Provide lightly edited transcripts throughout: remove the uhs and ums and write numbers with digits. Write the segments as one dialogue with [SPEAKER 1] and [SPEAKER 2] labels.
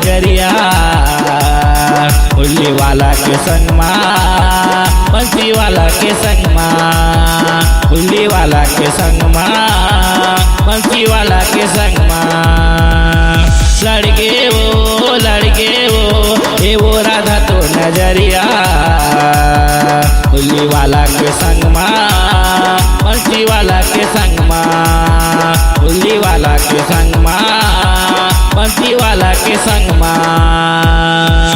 [SPEAKER 1] नजरिया उल्ली वाला के संग माँ बंसी वाला के संग माँ उल्ली वाला के संग माँ बंसी वाला के संग माँ लड़के वो वो राधा तो नजरिया उल्ली वाला के संग माँ बंसी वाला के संग माँ उल्ली वाला के संग माँ बंसी वाला के संग माँ।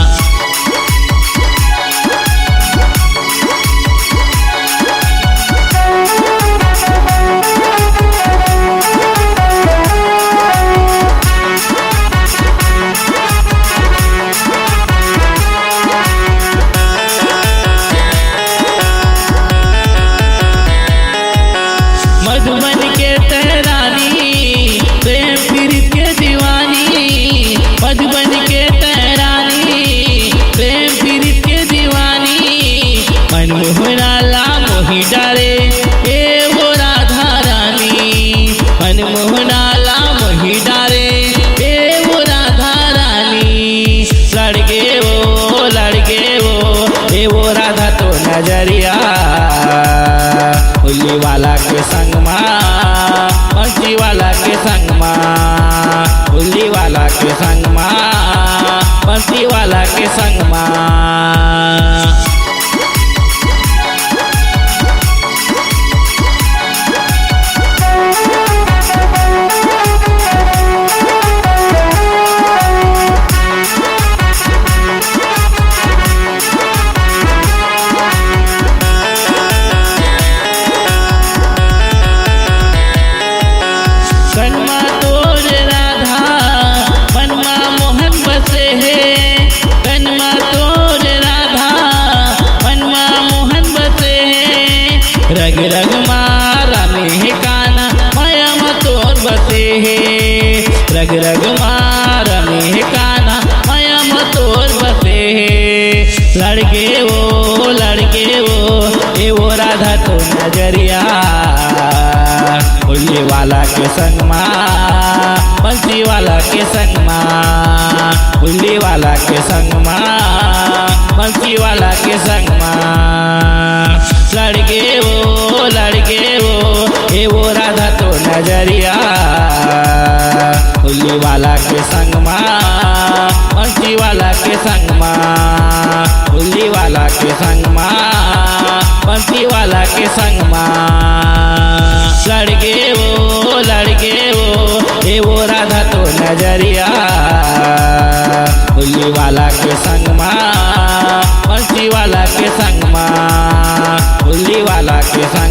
[SPEAKER 1] मधुबन के तहरानी प्रेम पीड़ित के दीवानी मधुबन के तहरानी प्रेम पीड़ित के दीवानी मनमोहनाला मोही डारे ए वो राधा रानी मनमोहनाला मोही डारे ए वो राधा रानी लड़के वो ए वो राधा तो नजरिया उल्ली वाला के संग माँ बंसी वाला के संग माँ उल्ली वाला के संग माँ बंसी वाला के संग माँ। कन्मा तोर राधा मनमा मोहन बसे है कन्मा तोर राधा मनमा मोहन बसे है रग रग मारा में काना माया तोर बसे है रग रग मारा में काना माया तोर बसे है लड़के वो ए वो राधा तो नजरिया उल्ली वाला के संग माँ बंसी वाला के संग माँ उल्ली वाला के संग माँ बंसी वाला के संग माँ। लड़के वो ए वो राधा तो नजरिया उल्ली वाला के संग माँ बंसी वाला के संग माँ उल्ली वाला के संग माँ बंसी वाला के संग माँ। लड़के वो ए वो राधा तो नजरिया उल्ली वाला के संग माँ बंसी वाला के संग माँ उल्ली वाला के संग